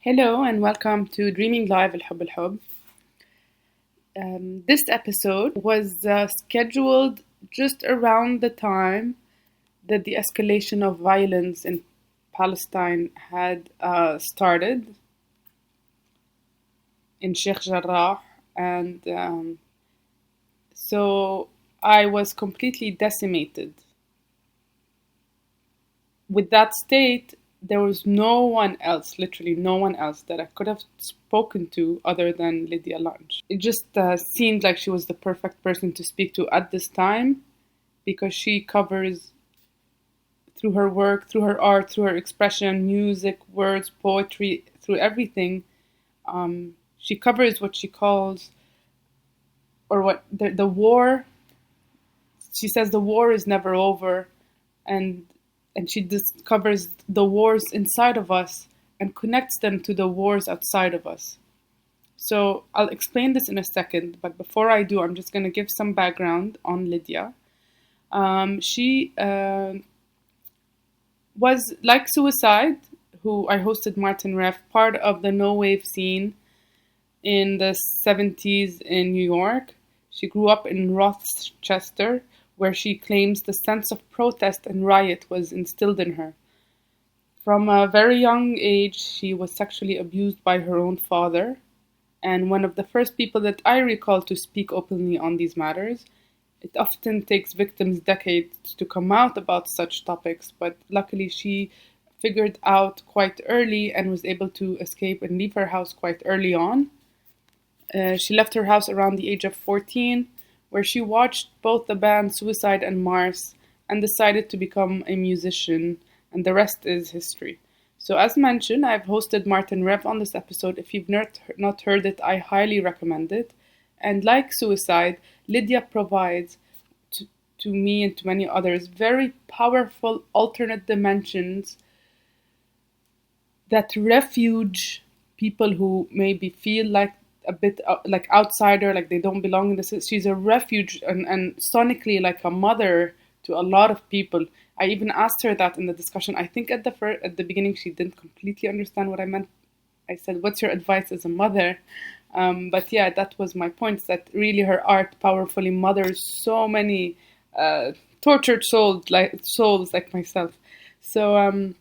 Hello and welcome to Dreaming Live الحب الحب. This episode was scheduled just around the time that the escalation of violence in Palestine had started in Sheikh Jarrah, and so I was completely decimated. With that state, there was no one else, literally no one else, that I could have spoken to other than Lydia Lunch. It just seemed like she was the perfect person to speak to at this time because she covers, through her work, through her art, through her expression, music, words, poetry, through everything, she covers what she calls, or what the war. She says the war is never over, and she discovers the wars inside of us and connects them to the wars outside of us. So I'll explain this in a second, but before I do, I'm just going to give some background on Lydia. She was, like Suicide, who I hosted Martin Reff, part of the no wave scene in the 70s in New York. She grew up in Rochester, where she claims the sense of protest and riot was instilled in her. From a very young age, she was sexually abused by her own father, and one of the first people that I recall to speak openly on these matters. It often takes victims decades to come out about such topics, but luckily she figured out quite early and was able to escape and leave her house quite early on. She left her house around the age of 14, where she watched both the band Suicide and Mars and decided to become a musician, and the rest is history. So as mentioned, I've hosted Martin Rev on this episode. If you've not heard it, I highly recommend it. And like Suicide, Lydia provides to me and to many others very powerful alternate dimensions that refuge people who maybe feel like a bit like outsider, like they don't belong in this. She's a refuge and sonically like a mother to a lot of people. I even asked her that in the discussion. I think at the beginning she didn't completely understand what I meant. I said, "What's your advice as a mother?" But yeah, that was my point. That really her art powerfully mothers so many tortured souls like myself. So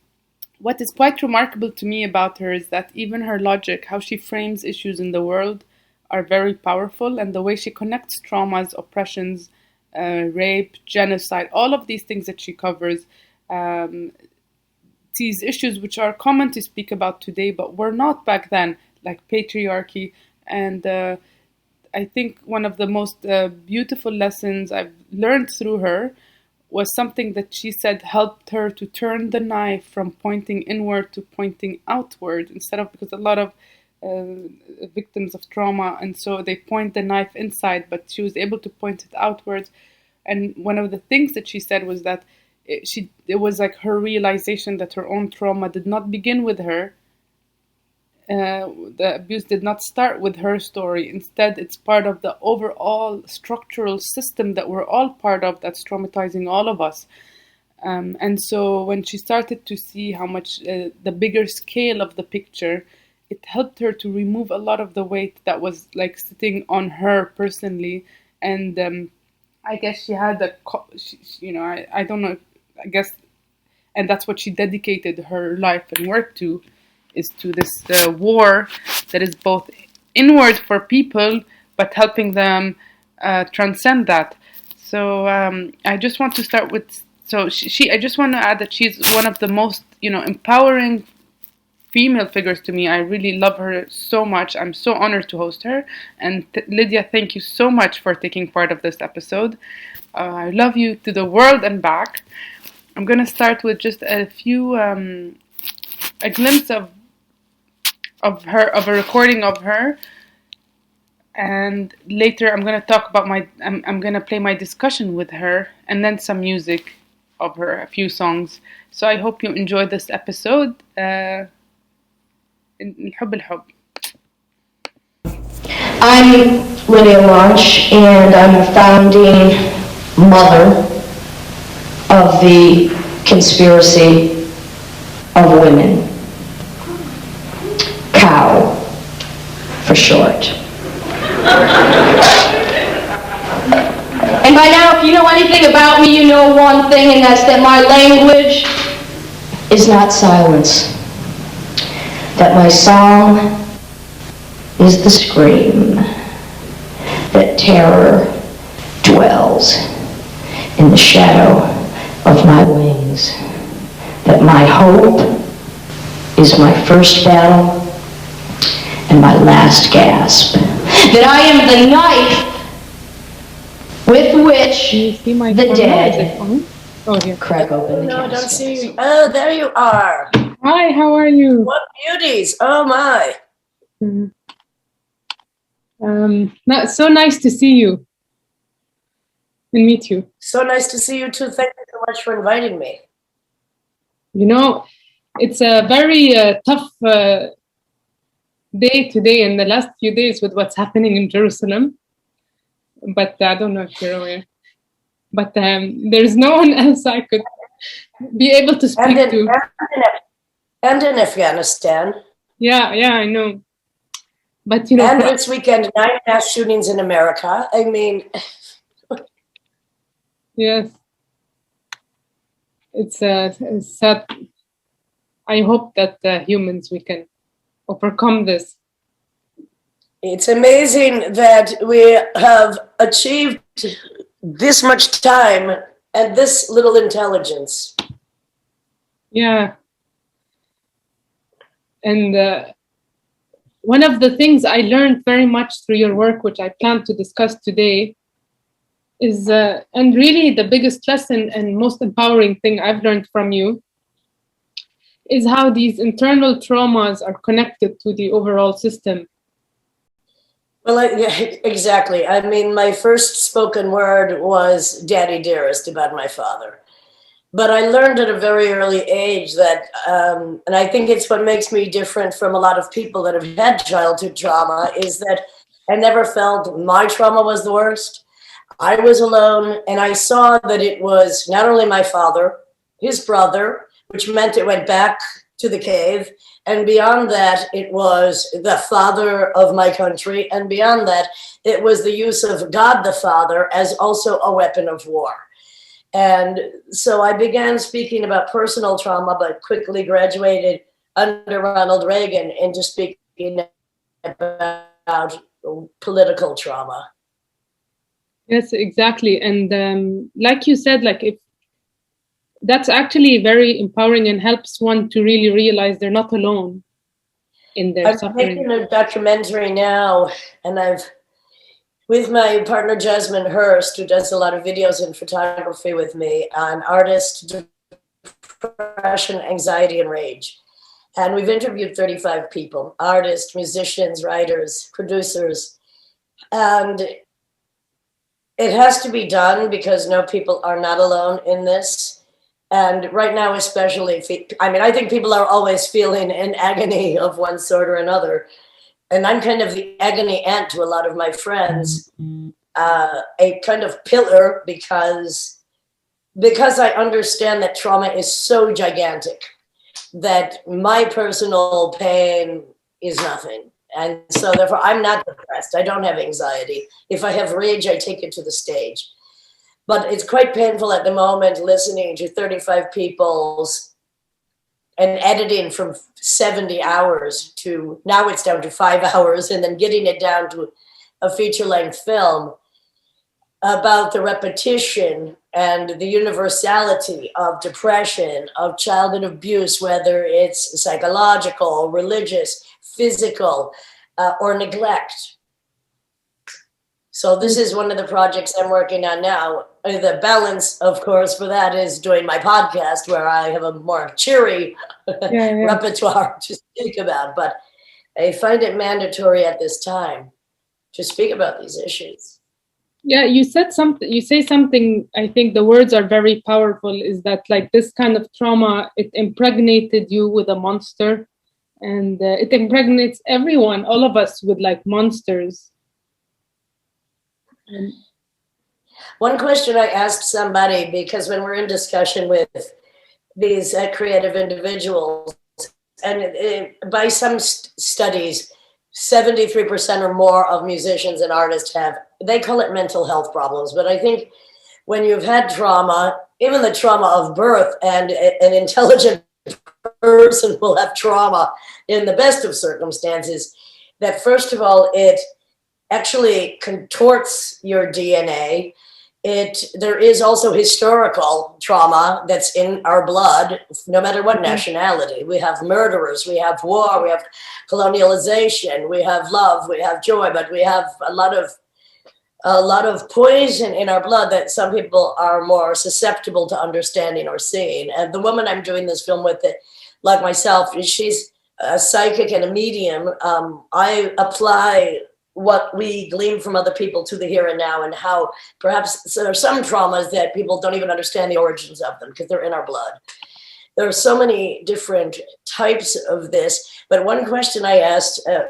what is quite remarkable to me about her is that even her logic, how she frames issues in the world, are very powerful, and the way she connects traumas, oppressions, rape, genocide, all of these things that she covers, these issues which are common to speak about today, but were not back then, like patriarchy. And I think one of the most beautiful lessons I've learned through her was something that she said helped her to turn the knife from pointing inward to pointing outward, instead of, because a lot of victims of trauma, and so they point the knife inside, but she was able to point it outwards. And one of the things that she said was that it was like her realization that her own trauma did not begin with her. The abuse did not start with her story. Instead, it's part of the overall structural system that we're all part of that's traumatizing all of us. And so when she started to see how much the bigger scale of the picture, it helped her to remove a lot of the weight that was like sitting on her personally. And I guess she had I don't know, I guess, and that's what she dedicated her life and work to, is to this war that is both inward for people, but helping them transcend that. So I just want to start with, I just want to add that she's one of the most, empowering female figures to me. I really love her so much. I'm so honored to host her. And Lydia, thank you so much for taking part of this episode. I love you to the world and back. I'm going to start with just a few, a glimpse of her, of a recording of her, and later I'm going to talk about I'm going to play my discussion with her, and then some music of her, a few songs. So I hope you enjoy this episode. الحب الحب. I'm Lydia Lunch, and I'm the founding mother of the conspiracy of women. cow for short. And by now, if you know anything about me, you know one thing, and that's that my language is not silence. That my song is the scream. That terror dwells in the shadow of my wings. That my hope is my first battle and my last gasp. That I am the knife with which the dead crack open the No, I don't caskets. see you. Oh, there you are. Hi, how are you? What beauties. Oh, my. So nice to see you and meet you. So nice to see you, too. Thank you so much for inviting me. You know, it's a very tough day today and the last few days with what's happening in Jerusalem. But I don't know if you're aware. But there's no one else I could be able to speak to. And in Afghanistan. Yeah, I know. But, you know. And this weekend, 9 mass shootings in America. I mean. Yes. It's sad. I hope that humans, we can overcome this. It's amazing that we have achieved this much time and this little intelligence. Yeah. And one of the things I learned very much through your work, which I plan to discuss today, is, and really the biggest lesson and most empowering thing I've learned from you, is how these internal traumas are connected to the overall system. Well, yeah, exactly. I mean, my first spoken word was Daddy Dearest about my father. But I learned at a very early age that, and I think it's what makes me different from a lot of people that have had childhood trauma, is that I never felt my trauma was the worst. I was alone, and I saw that it was not only my father, his brother, which meant it went back to the cave, and beyond that, it was the father of my country, and beyond that, it was the use of God the Father as also a weapon of war. And so I began speaking about personal trauma, but quickly graduated under Ronald Reagan into speaking about political trauma. Yes, exactly. And like you said, like if that's actually very empowering and helps one to really realize they're not alone in their suffering. I'm making a documentary now, and I've with my partner Jasmine Hurst, who does a lot of videos and photography with me, on artist, depression, anxiety, and rage. And we've interviewed 35 people, artists, musicians, writers, producers. And it has to be done because people are not alone in this. And right now, especially, I think people are always feeling an agony of one sort or another. And I'm kind of the agony aunt to a lot of my friends, a kind of pillar because I understand that trauma is so gigantic that my personal pain is nothing. And so therefore I'm not depressed. I don't have anxiety. If I have rage, I take it to the stage. But it's quite painful at the moment listening to 35 people's and editing from 70 hours to now it's down to 5 hours, and then getting it down to a feature-length film about the repetition and the universality of depression, of childhood abuse, whether it's psychological, religious, physical, or neglect. So this is one of the projects I'm working on now. The balance, of course, for that is doing my podcast where I have a more cheery repertoire to speak about. But I find it mandatory at this time to speak about these issues. Yeah, you said something. You say something. I think the words are very powerful. Is that like this kind of trauma? It impregnated you with a monster, and it impregnates everyone, all of us, with like monsters. One question I asked somebody, because when we're in discussion with these creative individuals, and by some studies, 73% or more of musicians and artists have, they call it mental health problems. But I think when you've had trauma, even the trauma of birth, and an intelligent person will have trauma in the best of circumstances, that first of all, it actually contorts your DNA. There is also historical trauma that's in our blood, no matter what nationality. We have murderers, we have war, we have colonialization, we have love, we have joy, but we have a lot of poison in our blood that some people are more susceptible to understanding or seeing. And the woman I'm doing this film with, like myself, she's a psychic and a medium. I apply what we glean from other people to the here and now, and how perhaps there are some traumas that people don't even understand the origins of them because they're in our blood. There are so many different types of this, but one question I asked a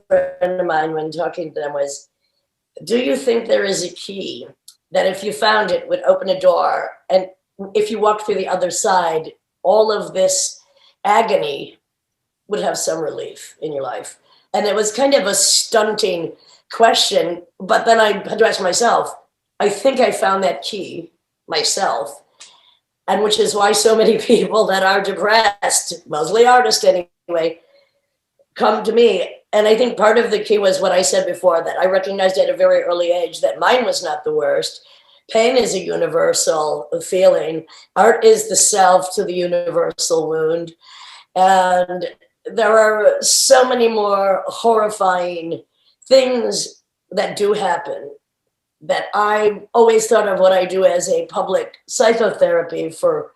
friend of mine when talking to them was, do you think there is a key that if you found it would open a door, and if you walked through the other side, all of this agony would have some relief in your life? And it was kind of a stunting question, but then I had to ask myself, I think I found that key myself, and which is why so many people that are depressed, mostly artists anyway, come to me. And I think part of the key was what I said before, that I recognized at a very early age that mine was not the worst. Pain is a universal feeling. Art is the salve to the universal wound. And there are so many more horrifying things that do happen that I always thought of what I do as a public psychotherapy for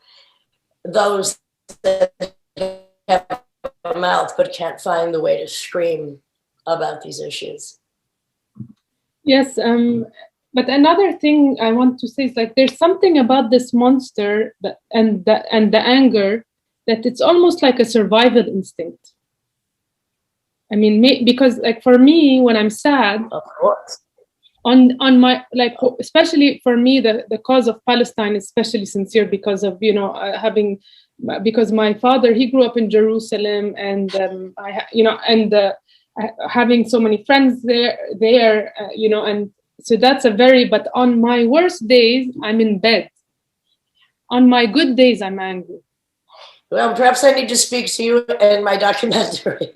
those that have a mouth but can't find the way to scream about these issues. Yes, but another thing I want to say is, like, there's something about this monster and the anger, that it's almost like a survival instinct. I mean, because, like, for me, when I'm sad, Of course, on my, like, especially for me, the cause of Palestine is especially sincere because of, because my father, he grew up in Jerusalem, and having so many friends there, and so that's but on my worst days, I'm in bed. On my good days, I'm angry. Well, perhaps I need to speak to you in my documentary.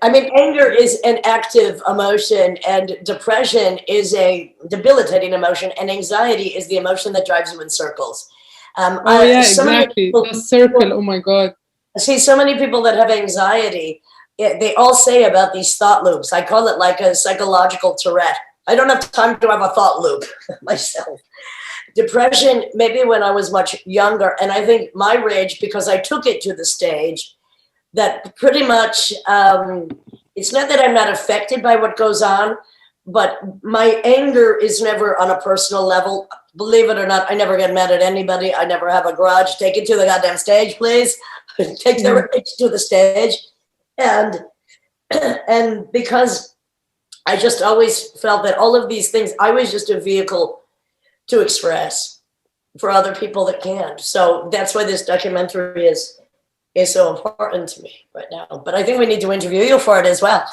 I mean, anger is an active emotion, and depression is a debilitating emotion, and anxiety is the emotion that drives you in circles. Exactly. The circle, oh my God. I see so many people that have anxiety, they all say about these thought loops. I call it like a psychological Tourette. I don't have time to have a thought loop myself. Depression, maybe when I was much younger, and I think my rage, because I took it to the stage, that pretty much, it's not that I'm not affected by what goes on, but my anger is never on a personal level. Believe it or not, I never get mad at anybody. I never have a grudge. Take it to the goddamn stage, please. Take the rage to the stage. And because I just always felt that all of these things, I was just a vehicle to express for other people that can't. So that's why this documentary is so important to me right now. But I think we need to interview you for it as well.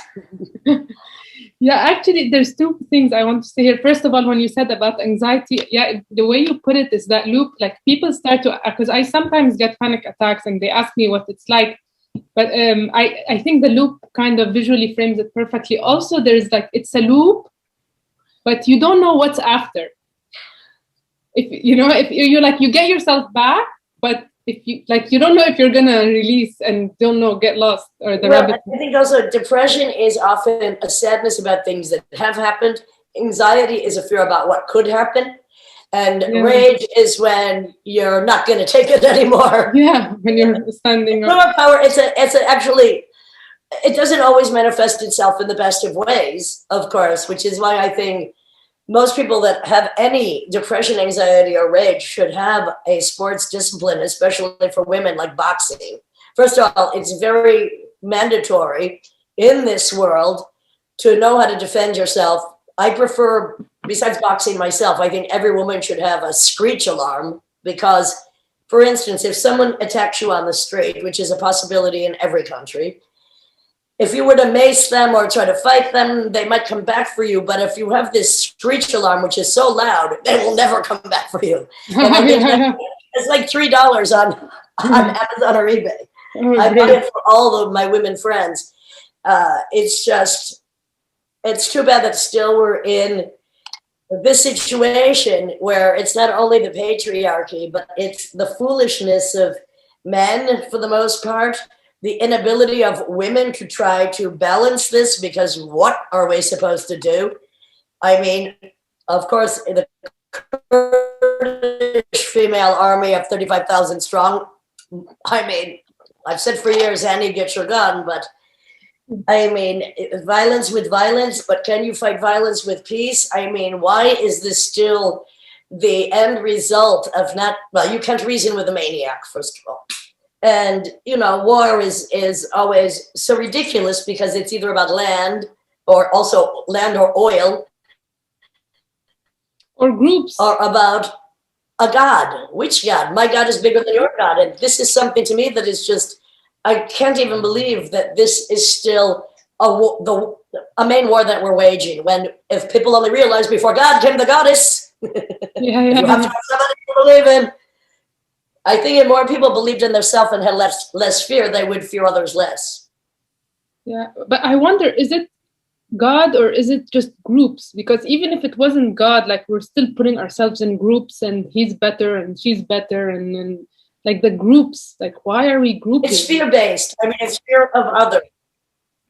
Yeah, actually, there's two things I want to say here. First of all, when you said about anxiety, the way you put it is that loop, like, people start to, because I sometimes get panic attacks and they ask me what it's like. But I think the loop kind of visually frames it perfectly. Also, there's like, it's a loop, but you don't know what's after. If you like, you get yourself back, but if you don't know if you're gonna release and don't know, get lost, or the rabbit. I think also depression is often a sadness about things that have happened. Anxiety is a fear about what could happen. And rage is when you're not going to take it anymore. Yeah, when you're standing up. Power, actually, it doesn't always manifest itself in the best of ways, of course, which is why I think most people that have any depression, anxiety, or rage should have a sports discipline, especially for women, like boxing. First of all, it's very mandatory in this world to know how to defend yourself. I prefer, besides boxing myself, I think every woman should have a screech alarm Because, for instance, if someone attacks you on the street, which is a possibility in every country, if you were to mace them or try to fight them, they might come back for you. But if you have this screech alarm, which is so loud, they will never come back for you. It's like $3 on Amazon or eBay. I buy it for all of my women friends. It's too bad that still we're in this situation where it's not only the patriarchy, but it's the foolishness of men for the most part. The inability of women to try to balance this, because what are we supposed to do? I mean, of course, the Kurdish female army of 35,000 strong. I mean, I've said for years, Annie, get your gun, but I mean, violence with violence, but can you fight violence with peace? I mean, why is this still the end result of not, well, you can't reason with a maniac, first of all. And, you know, war is always so ridiculous because it's either about land or also land or oil. Or groups. Or about a God. Which God? My God is bigger than your God. And this is something to me that is just, I can't even believe that this is still a main war that we're waging. When if people only realize before God came the goddess, yeah. You have to have somebody to believe in. I think if more people believed in themselves and had less fear, they would fear others less. Yeah, but I wonder, is it God or is it just groups? Because even if it wasn't God, like we're still putting ourselves in groups and he's better and she's better and like the groups, like why are we grouping? It's fear-based. I mean, it's fear of others.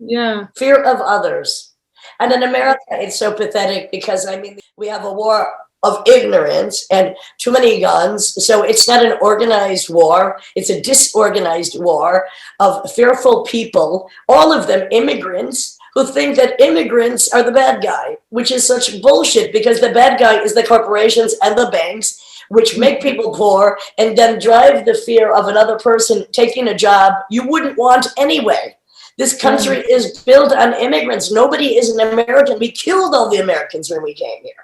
Yeah. Fear of others. And in America, it's so pathetic because, I mean, we have a war of ignorance and too many guns. So it's not an organized war. It's a disorganized war of fearful people, all of them immigrants, who think that immigrants are the bad guy, which is such bullshit because the bad guy is the corporations and the banks, which make people poor and then drive the fear of another person taking a job you wouldn't want anyway. This country is built on immigrants. Nobody is an American. We killed all the Americans when we came here.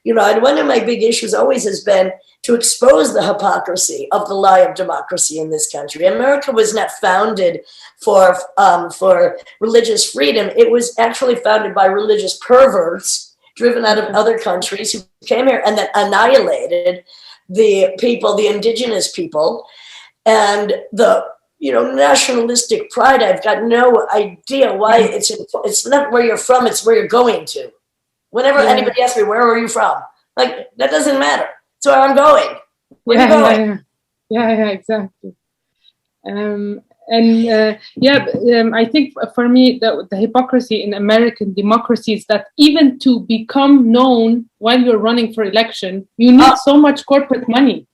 You know, and one of my big issues always has been to expose the hypocrisy of the lie of democracy in this country. America was not founded for religious freedom. It was actually founded by religious perverts driven out of other countries who came here and then annihilated the people, the indigenous people, and the nationalistic pride. I've got no idea why it's not where you're from, it's where you're going to. Whenever anybody asks me, where are you from? Like, that doesn't matter. It's where I'm going. Where are you going? Yeah, exactly. I think for me, the hypocrisy in American democracy is that even to become known while you're running for election, you need so much corporate money.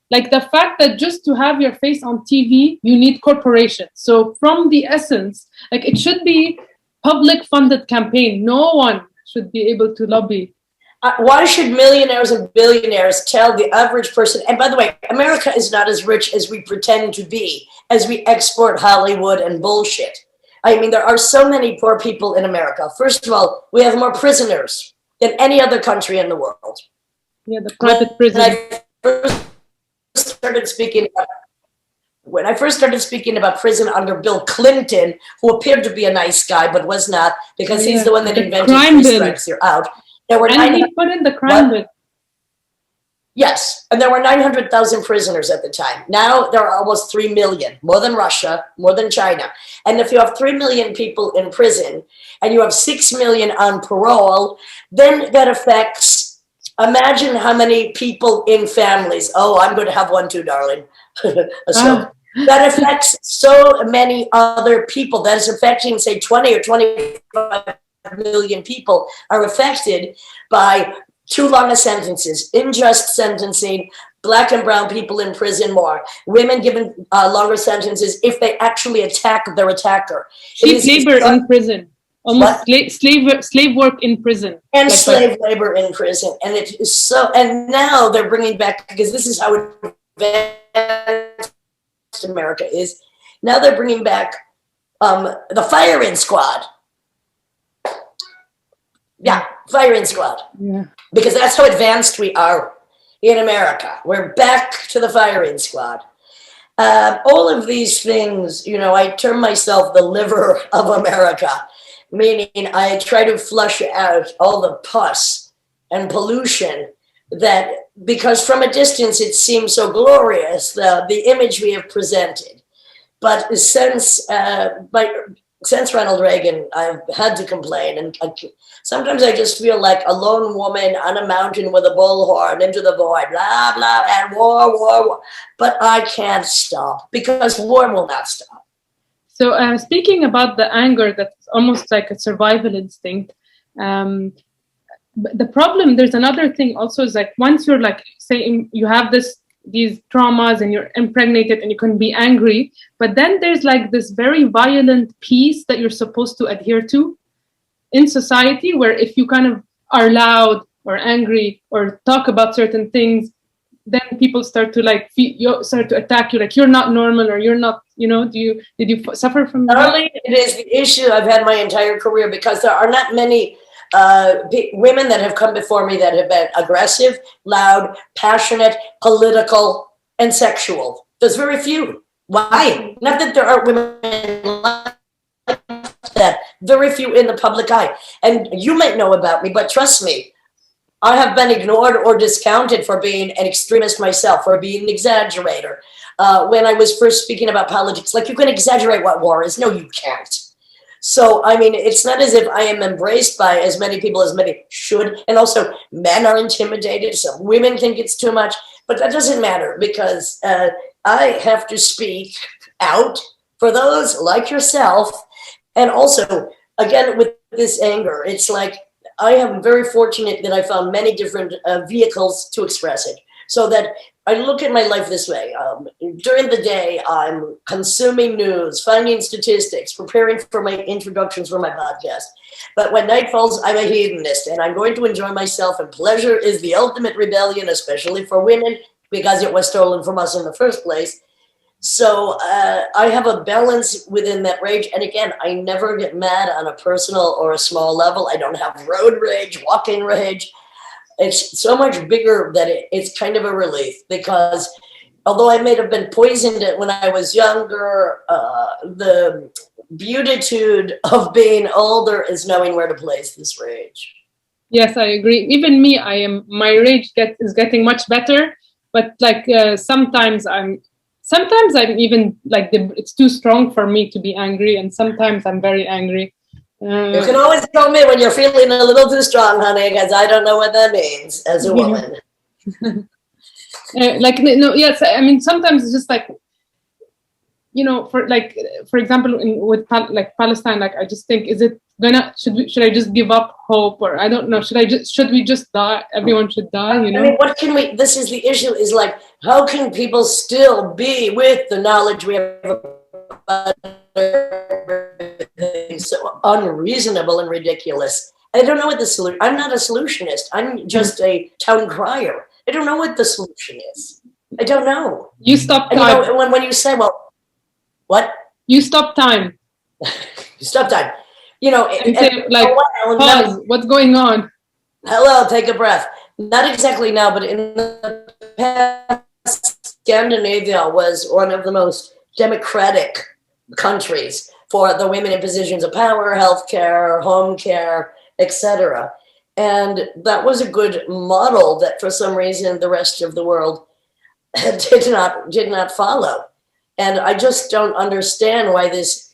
Like the fact that just to have your face on TV, you need corporations. So from the essence, like it should be public funded campaign. No one should be able to lobby. Why should millionaires and billionaires tell the average person? And by the way, America is not as rich as we pretend to be, as we export Hollywood and bullshit. I mean, there are so many poor people in America. First of all, we have more prisoners than any other country in the world. Yeah, the private prison. When I first started speaking about prison under Bill Clinton, who appeared to be a nice guy but was not, because he's the one that invented three strikes, you're out. There were he put in the crime bill. Yes, and there were 900,000 prisoners at the time. Now there are almost 3 million, more than Russia, more than China. And if you have 3 million people in prison and you have 6 million on parole, then that affects, imagine how many people in families. Oh, I'm going to have one too, darling. That affects so many other people. That is affecting, say, 20 or 25 million people are affected by too long of sentences, unjust sentencing, Black and brown people in prison more, women given longer sentences if they actually attack their attacker. Cheap labor in prison, almost slave work in prison. And like slave labor in prison. And it is so, and now they're bringing back, because this is how advanced America is, now they're bringing back the firing squad. Yeah, firing squad. Yeah. Because that's how advanced we are. in America. We're back to the firing squad. All of these things, you know, I term myself the liver of America, meaning I try to flush out all the pus and pollution that, because from a distance it seems so glorious, the image we have presented. But since Ronald Reagan, I've had to complain, and sometimes I just feel like a lone woman on a mountain with a bullhorn into the void, blah, blah, and war, war, war. But I can't stop, because war will not stop. So speaking about the anger, that's almost like a survival instinct. The problem, there's another thing also, is like once you're like saying you have these traumas and you're impregnated and you can be angry, but then there's like this very violent piece that you're supposed to adhere to in society, where if you kind of are loud or angry or talk about certain things, then people start to like start to attack you, like you're not normal, or you're not, you know. Did you suffer from that? Only it is the issue I've had my entire career, because there are not many women that have come before me that have been aggressive, loud, passionate, political, and sexual. There's very few. Why? Not that there aren't women like that. Very few in the public eye. And you might know about me, but trust me, I have been ignored or discounted for being an extremist myself, for being an exaggerator. When I was first speaking about politics, like, you can exaggerate what war is. No, you can't. So, I mean, it's not as if I am embraced by as many people as many should. And also, men are intimidated. Some women think it's too much. But that doesn't matter, because I have to speak out for those like yourself. And also, again, with this anger, it's like I am very fortunate that I found many different vehicles to express it. So that I look at my life this way. During the day, I'm consuming news, finding statistics, preparing for my introductions for my podcast. But when night falls, I'm a hedonist, and I'm going to enjoy myself. And pleasure is the ultimate rebellion, especially for women, because it was stolen from us in the first place. So I have a balance within that rage. And again, I never get mad on a personal or a small level. I don't have road rage, walking rage. It's so much bigger that it's kind of a relief, because although I may have been poisoned when I was younger, the beatitude of being older is knowing where to place this rage. Yes, I agree. Even me, my rage is getting much better, but like sometimes I'm even like it's too strong for me to be angry, and sometimes I'm very angry. You can always tell me when you're feeling a little too strong, honey, because I don't know what that means as a woman. Like, no, yes, I mean, sometimes it's just like, you know, for example, with Palestine, like, I just think, should I just give up hope, or I don't know, should we just die? Everyone should die, you know? I mean, this is the issue, is like, how can people still be with the knowledge we have about so unreasonable and ridiculous? I don't know what the solution. I'm not a solutionist. I'm just a town crier. I don't know what the solution is. I don't know. You stop time. And, you know, when you say, well, what? You stop time. You stop time. You know, and say, like, pause. What's going on? Hello, take a breath. Not exactly now, but in the past, Scandinavia was one of the most democratic countries for the women in positions of power, healthcare, home care, etc. And that was a good model that, for some reason, the rest of the world did not follow. And I just don't understand why this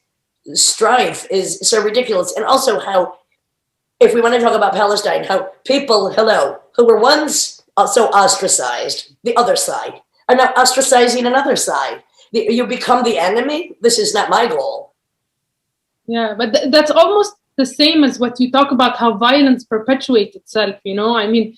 strife is so ridiculous. And also how, if we want to talk about Palestine, how people, who were once so ostracized, the other side, are now ostracizing another side. You become the enemy? This is not my goal. Yeah, but that's almost the same as what you talk about, how violence perpetuates itself, you know? I mean,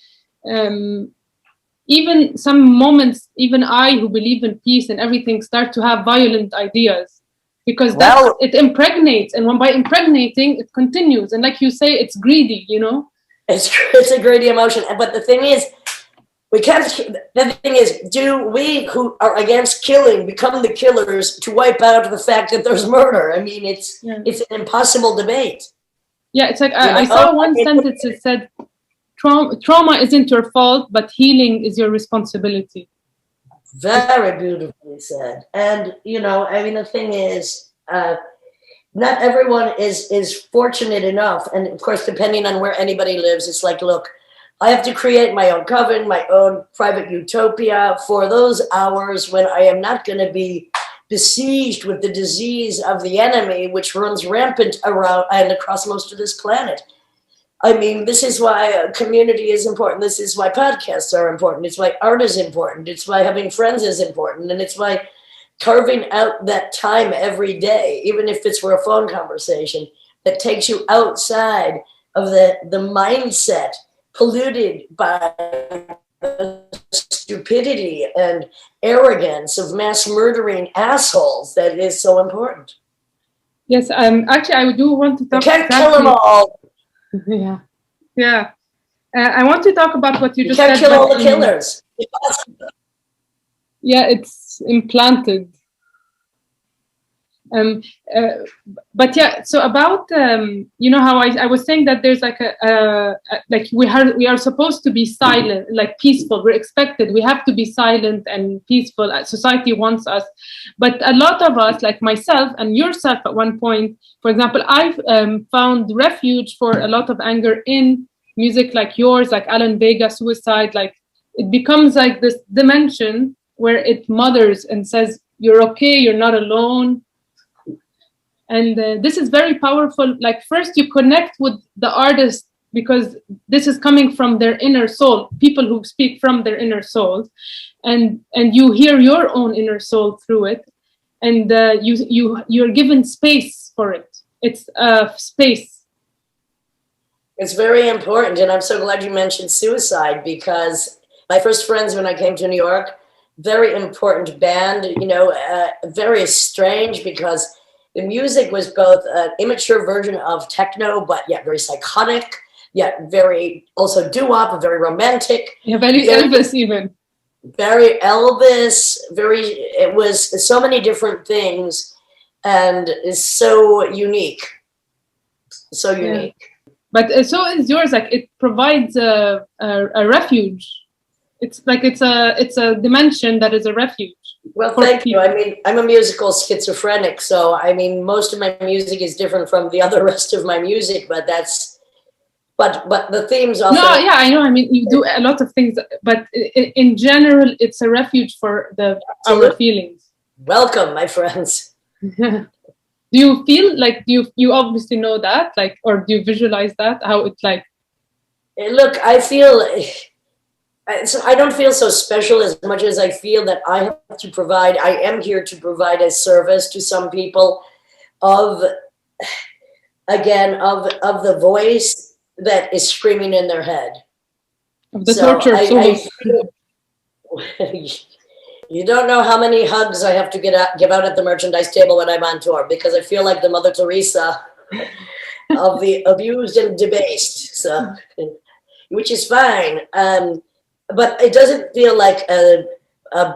even some moments, even I, who believe in peace and everything, start to have violent ideas, because it impregnates, and by impregnating, it continues. And like you say, it's greedy, you know? It's a greedy emotion. But the thing is, do we who are against killing become the killers to wipe out the fact that there's murder? I mean, it's an impossible debate. Yeah, it's like, I saw one sentence that said, trauma isn't your fault, but healing is your responsibility. Very beautifully said. And, you know, I mean, the thing is, not everyone is fortunate enough. And of course, depending on where anybody lives, it's like, look, I have to create my own coven, my own private utopia for those hours when I am not going to be besieged with the disease of the enemy, which runs rampant around and across most of this planet. I mean, this is why a community is important. This is why podcasts are important. It's why art is important. It's why having friends is important. And it's why carving out that time every day, even if it's for a phone conversation, that takes you outside of the mindset polluted by the stupidity and arrogance of mass murdering assholes, that is so important. Yes, actually, I do want to talk. You can't kill them all. Yeah, yeah. I want to talk about what you just said. You can't kill all the killers. Yeah, it's implanted. But yeah, so about you know how I was saying that there's like like we are supposed to be silent, like peaceful. We're expected. We have to be silent and peaceful. Society wants us, but a lot of us, like myself and yourself, at one point, for example, I've found refuge for a lot of anger in music like yours, like Alan Vega, Suicide. Like it becomes like this dimension where it mothers and says, "You're okay. You're not alone." And this is very powerful. Like first you connect with the artist because this is coming from their inner soul, people who speak from their inner soul, and you hear your own inner soul through it, and you're given space for it. It's space. It's very important, and I'm so glad you mentioned Suicide, because my first friends when I came to New York, very important band, you know, very strange because the music was both an immature version of techno, but yet very psychotic, yet very also doo-wop, very romantic. Yeah, very Elvis even. Very Elvis, it was so many different things and is so unique. So unique. Yeah. But so is yours, like it provides a refuge. It's like it's a dimension that is a refuge. Well, thank you. I mean, I'm a musical schizophrenic, so I mean, most of my music is different from the other rest of my music, but the themes often. No, yeah, I know. I mean, you do a lot of things, but in general, it's a refuge for our feelings. Welcome, my friends. Do you feel like you obviously know that, like, or do you visualize that? How it's like? Look, I feel. I don't feel so special as much as I feel that I have to provide. I am here to provide a service to some people of the voice that is screaming in their head. Of the torture. You don't know how many hugs I have to give out at the merchandise table when I'm on tour, because I feel like the Mother Teresa of the abused and debased. So, which is fine. But it doesn't feel like a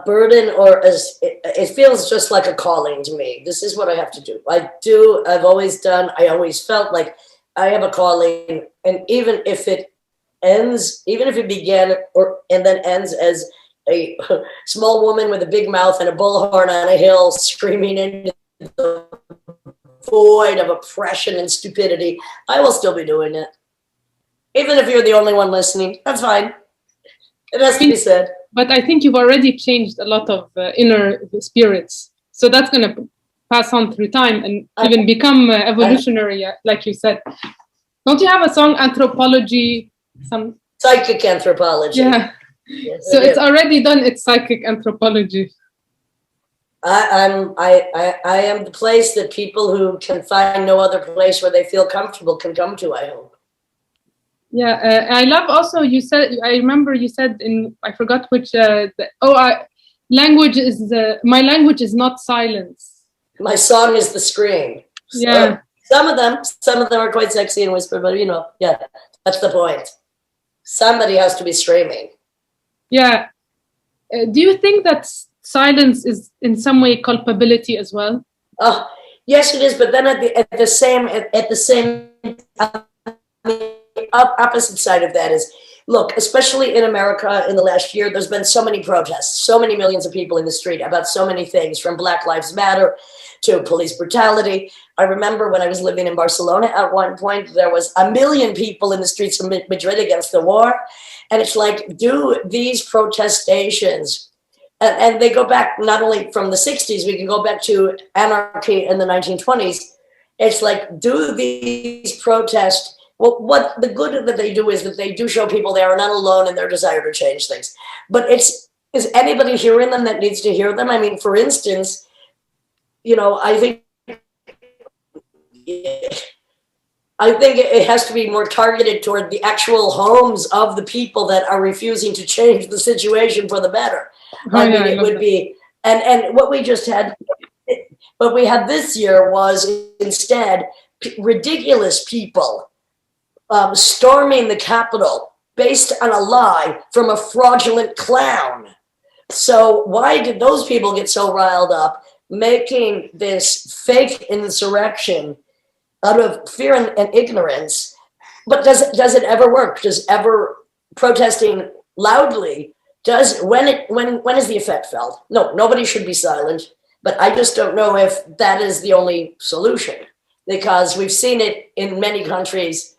burden, or it feels just like a calling to me. This is what I have to do. I've always done, I always felt like I have a calling, and even if it began and then ends as a small woman with a big mouth and a bullhorn on a hill screaming into the void of oppression and stupidity, I will still be doing it. Even if you're the only one listening, that's fine. It has to be said. But I think you've already changed a lot of inner spirits. So that's going to pass on through time and even become evolutionary, like you said. Don't you have a song, Anthropology? Some Psychic Anthropology. Yeah. Yes, so it's already done. It's Psychic Anthropology. I am the place that people who can find no other place where they feel comfortable can come to, I hope. Yeah, I love also, you said, I remember you said in, I forgot which, language is, my language is not silence. My song is the scream. Yeah. Some of them are quite sexy and whisper, but you know, yeah, that's the point. Somebody has to be screaming. Yeah. Do you think that silence is in some way culpability as well? Oh, yes, it is. But then at the same opposite side of that is look, especially in America in the last year, there's been so many protests, so many millions of people in the street about so many things, from Black Lives Matter to police brutality. I remember when I was living in Barcelona at one point, there was 1 million people in the streets of Madrid against the war. And it's like, do these protestations, and they go back not only from the 60s, we can go back to anarchy in the 1920s. It's like, do these protests, well, what the good that they do is that they do show people they are not alone in their desire to change things. But is anybody hearing them that needs to hear them? I mean, for instance, I think it has to be more targeted toward the actual homes of the people that are refusing to change the situation for the better. It would be, and what we just had, what we had this year was instead ridiculous people storming the Capitol based on a lie from a fraudulent clown. So why did those people get so riled up, making this fake insurrection out of fear and ignorance? But does it ever work? Does ever protesting loudly, when is the effect felt? No, nobody should be silent, but I just don't know if that is the only solution, because we've seen it in many countries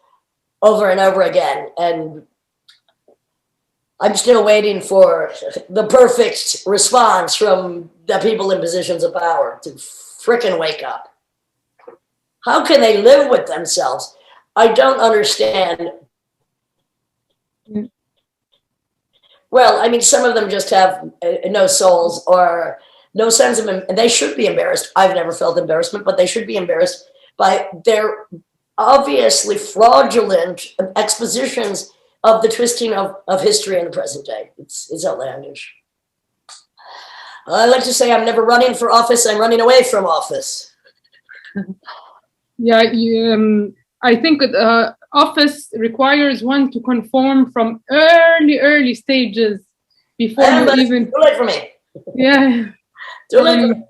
over and over again, and I'm still waiting for the perfect response from the people in positions of power to frickin' wake up. How can they live with themselves? I don't understand. Well, I mean, some of them just have no souls or no sense of, and they should be embarrassed. I've never felt embarrassment, but they should be embarrassed by their obviously fraudulent expositions of the twisting of history in the present day. It's outlandish. I like to say I'm never running for office, I'm running away from office. Yeah, I think office requires one to conform from early stages before you even. Too late for me. Yeah. Too late for me.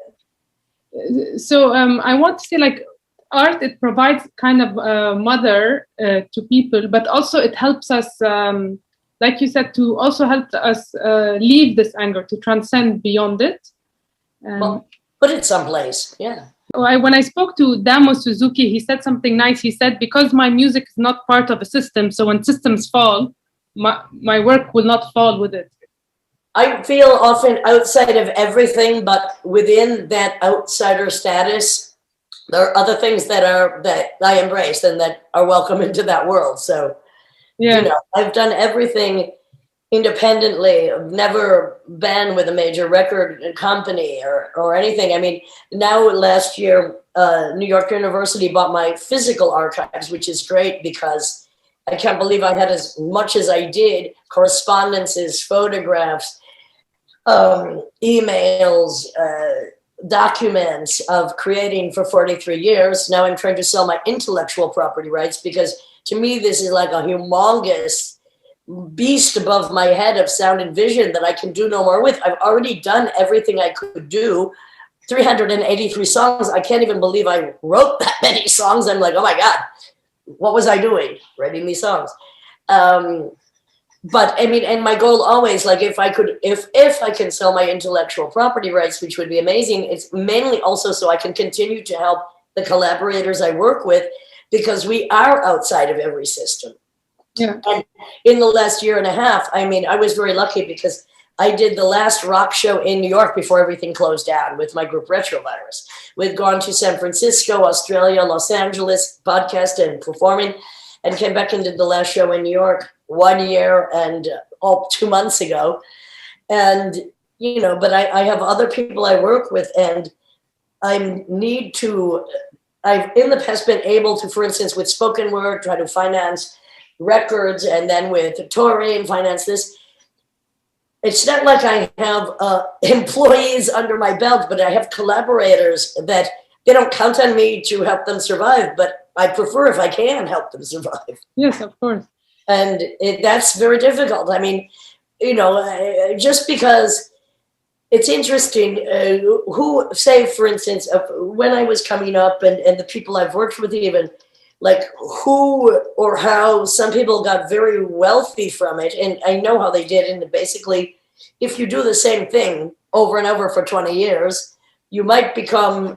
So I want to say, like, art, it provides kind of a mother to people, but also it helps us, like you said, to also help us leave this anger, to transcend beyond it. Well, put it someplace, yeah. When I spoke to Damo Suzuki, he said something nice. He said, because my music is not part of a system, so when systems fall, my work will not fall with it. I feel often outside of everything, but within that outsider status, there are other things that I embrace and that are welcome into that world. So, yeah, I've done everything independently. I've never been with a major record company or anything. I mean, now last year, New York University bought my physical archives, which is great because I can't believe I had as much as I did, correspondences, photographs, emails, documents of creating for 43 years. Now I'm trying to sell my intellectual property rights because to me, this is like a humongous beast above my head of sound and vision that I can do no more with. I've already done everything I could do. 383 songs. I can't even believe I wrote that many songs. I'm like, oh my God, what was I doing writing these songs? But I mean, and my goal always, like if I can sell my intellectual property rights, which would be amazing, it's mainly also so I can continue to help the collaborators I work with, because we are outside of every system. Yeah. And in the last year and a half, I mean, I was very lucky because I did the last rock show in New York before everything closed down with my group Retrovirus. We'd gone to San Francisco, Australia, Los Angeles, podcast and performing, and came back and did the last show in New York 1 year and 2 months ago. And, but I have other people I work with, and I've in the past been able to, for instance, with spoken word, try to finance records, and then with touring, finance this. It's not like I have employees under my belt, but I have collaborators that they don't count on me to help them survive, but I prefer if I can help them survive. Yes, of course. And that's very difficult. I mean, just because it's interesting, who say, for instance, when I was coming up and the people I've worked with even, like who or how some people got very wealthy from it, and I know how they did. And basically, if you do the same thing over and over for 20 years, you might become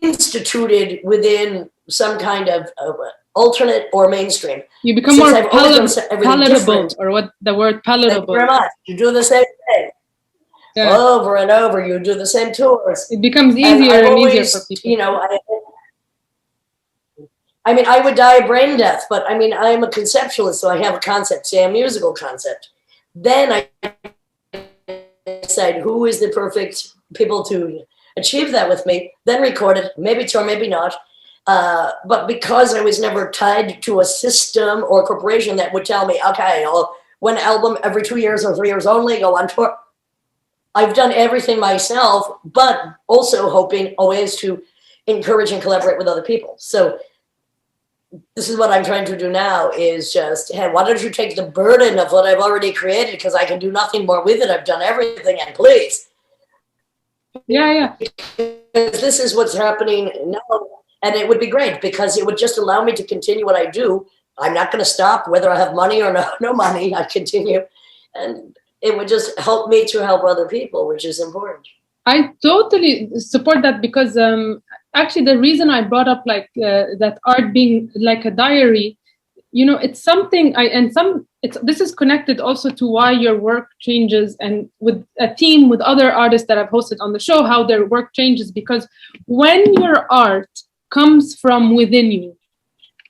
instituted within some kind of alternate or mainstream. You become Since more I've always done everything palatable, different, or what the word thank you palatable. very much. You do the same thing. Yeah. Over and over, you do the same tours. It becomes And easier I've and always, easier for people. you know, I mean, I would die a brain death, but I mean, I am a conceptualist, so I have a concept, say a musical concept. Then I decide who is the perfect people to achieve that with me, then record it, maybe tour, maybe not. But because I was never tied to a system or corporation that would tell me, okay, one album every 2 years or 3 years only, go on tour. I've done everything myself, but also hoping always to encourage and collaborate with other people. So this is what I'm trying to do now is just, hey, why don't you take the burden of what I've already created, because I can do nothing more with it. I've done everything, and please. Yeah. Because this is what's happening now. And it would be great because it would just allow me to continue what I do. I'm not going to stop whether I have money or no money. I continue. And it would just help me to help other people, which is important. I totally support that because actually the reason I brought up like that art being like a diary, you know, it's something this is connected also to why your work changes, and with a team with other artists that I've hosted on the show, how their work changes, because when your art comes from within you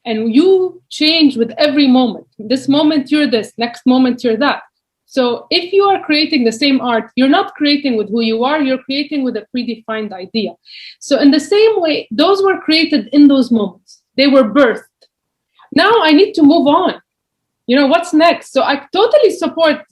and you change with every moment, this moment you're this, next moment you're that. So if you are creating the same art, you're not creating with who you are, you're creating with a predefined idea. So in the same way, those were created in those moments. They were birthed. Now I need to move on. You know, what's next? So I totally support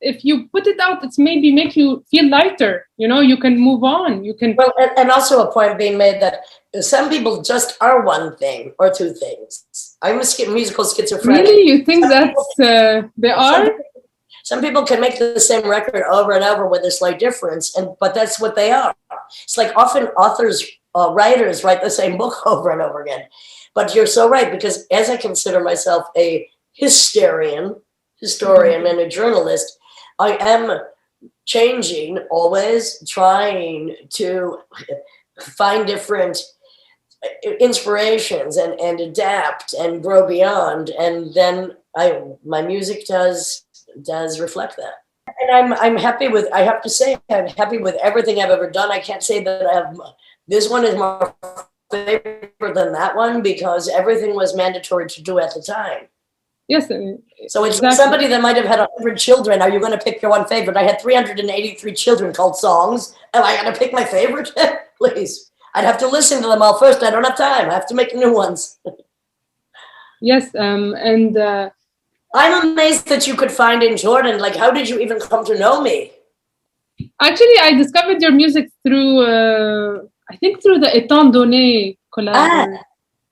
if you put it out, it's maybe make you feel lighter. You know, you can move on. You can. Well, and also a point being made that some people just are one thing or two things. I'm a musical schizophrenic. Really? You think that's they are? Some people can make the same record over and over with a slight difference, but that's what they are. It's like often authors, writers write the same book over and over again. But you're so right, because as I consider myself a historian and a journalist, I am changing, always trying to find different inspirations and adapt and grow beyond. And then my music does reflect that. And I'm happy with, I have to say, I'm happy with everything I've ever done. I can't say that I have, this one is more favorite than that one because everything was mandatory to do at the time. Yes. So it's exactly. Somebody that might have had 100 children. Are you going to pick your one favorite? I had 383 children called songs. Am I going to pick my favorite? Please. I'd have to listen to them all first. I don't have time. I have to make new ones. Yes. And I'm amazed that you could find in Jordan. Like, how did you even come to know me? Actually, I discovered your music through, I think through the Étant Donné collab.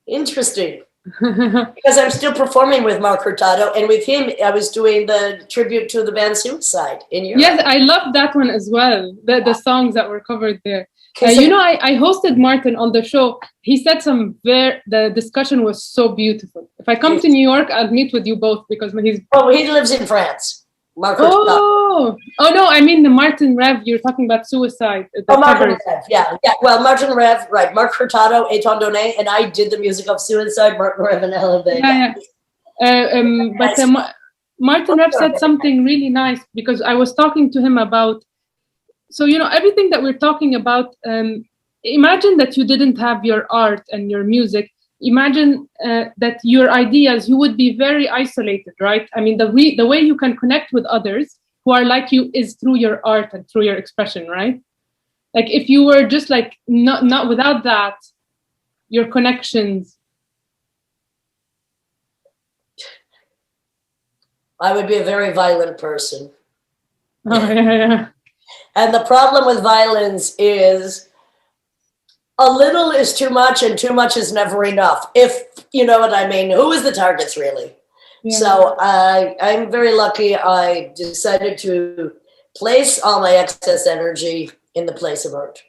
Interesting. Because I'm still performing with Mark Hurtado, and with him, I was doing the tribute to the band Suicide in Europe. Yes, I love that one as well. The songs that were covered there. You know, I hosted Martin on the show. He said the discussion was so beautiful. If I come to New York, I'll meet with you both because he's. Oh, he lives in France. Mark Hurtado. Oh no! I mean the Martin Rev. You're talking about Suicide. Martin Rev. Yeah. Well, Martin Rev, right? Mark Hurtado, Étant Donné, and I did the music of Suicide. Martin Rev and Elevate. Martin Rev said something really nice because I was talking to him about. So you know everything that we're talking about. Imagine that you didn't have your art and your music. Imagine that your ideas, you would be very isolated, right? I mean, the way you can connect with others who are like you is through your art and through your expression, right? Like if you were just like not without that, your connections. I would be a very violent person. Oh, yeah. And the problem with violence is a little is too much and too much is never enough. If you know what I mean, who is the targets really? Yeah. So I'm very lucky. I decided to place all my excess energy in the place of art.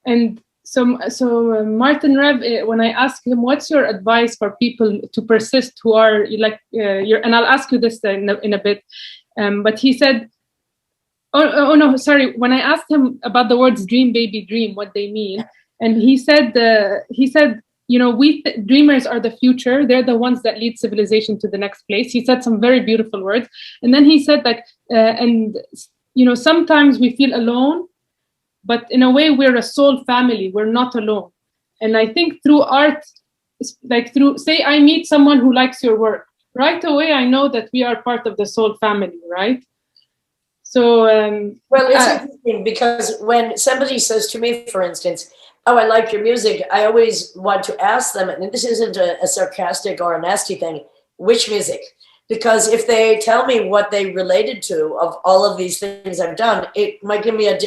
And Martin Rev, when I asked him, what's your advice for people to persist who are like and I'll ask you this in a bit, but he said, oh no, sorry, when I asked him about the words dream baby dream, what they mean, and he said you know, dreamers are the future, they're the ones that lead civilization to the next place. He said some very beautiful words, and then he said like and you know, sometimes we feel alone, but in a way we're a soul family, we're not alone. And I think through art, like through, say I meet someone who likes your work, right away I know that we are part of the soul family, right? So well, it's interesting because when somebody says to me, for instance, oh, I like your music, I always want to ask them, and this isn't a sarcastic or a nasty thing, which music? Because if they tell me what they related to of all of these things I've done, it might give me a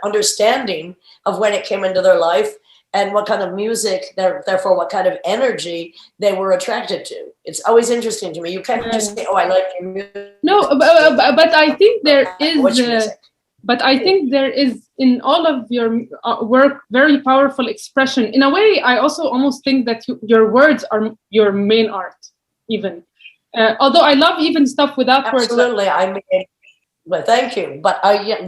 understanding of when it came into their life and what kind of music, therefore what kind of energy they were attracted to. It's always interesting to me. You can't just say, oh, I like your music. No, but I think there is, but I think there is in all of your work very powerful expression. In a way, I also almost think that your words are your main art, even. Although I love even stuff without words. Absolutely, I mean, well, thank you. But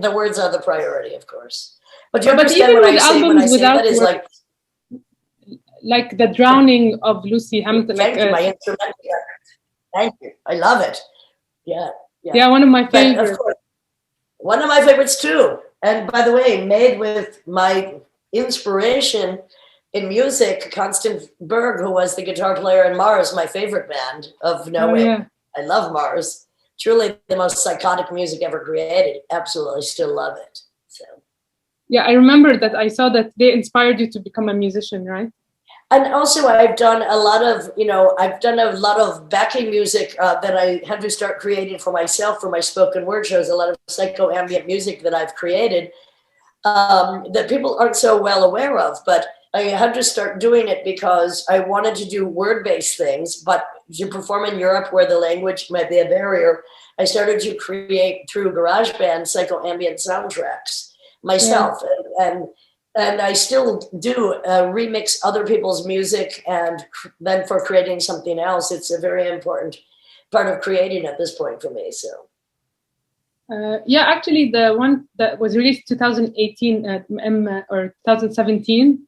the words are the priority, of course. But you understand what I say when I say that is like the drowning of Lucy Hampton. Thank you, my instrument. Thank you. I love it. Yeah. Yeah, one of my favorites. Of course, one of my favorites too. And by the way, made with my inspiration in music, Constant Berg, who was the guitar player in Mars, my favorite band of Norway. Yeah. I love Mars. Truly the most psychotic music ever created. Absolutely still love it. So. Yeah, I remember that I saw that they inspired you to become a musician, right? And also I've done a lot of backing music that I had to start creating for myself for my spoken word shows, a lot of psycho-ambient music that I've created that people aren't so well aware of, but I had to start doing it because I wanted to do word-based things, but to perform in Europe where the language might be a barrier, I started to create through GarageBand psycho-ambient soundtracks myself. Yeah. And I still do remix other people's music, and then for creating something else, it's a very important part of creating at this point for me. So, yeah, actually, the one that was released 2018 or 2017,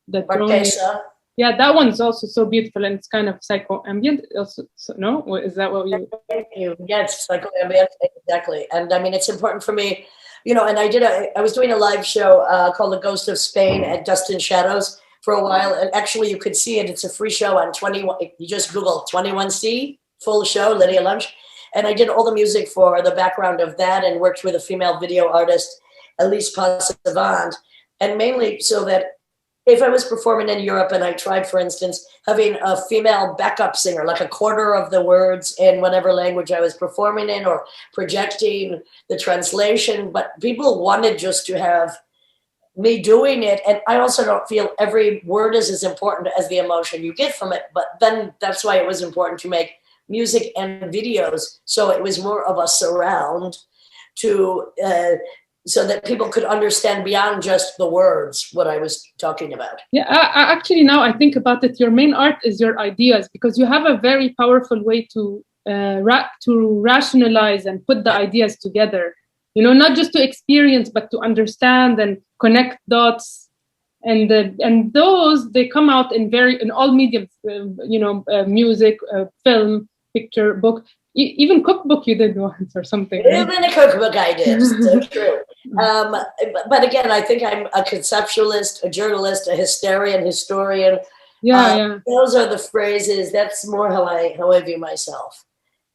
yeah, that one's also so beautiful, and it's kind of psycho-ambient. Also, so, no, is that what you? Thank you. Yes, psycho-ambient, exactly. And I mean, it's important for me. You know, and I was doing a live show called The Ghost of Spain at Dust and Shadows for a while. And actually you could see it. It's a free show on 21. You just Google 21C, full show, Lydia Lunch. And I did all the music for the background of that and worked with a female video artist, Elise Passavant. And mainly so that if I was performing in Europe and I tried, for instance, having a female backup singer, like a quarter of the words in whatever language I was performing in, or projecting the translation, but people wanted just to have me doing it. And I also don't feel every word is as important as the emotion you get from it. But then that's why it was important to make music and videos. So it was more of a surround to so that people could understand beyond just the words what I was talking about. Yeah, actually, now I think about it, your main art is your ideas, because you have a very powerful way to rationalize and put the ideas together. You know, not just to experience, but to understand and connect dots. And those, they come out in all mediums. Music, film, picture, book. Even cookbook you did once or something. Even a cookbook I did, so true. But again, I think I'm a conceptualist, a journalist, a historian. Yeah. Those are the phrases. That's more how I view myself.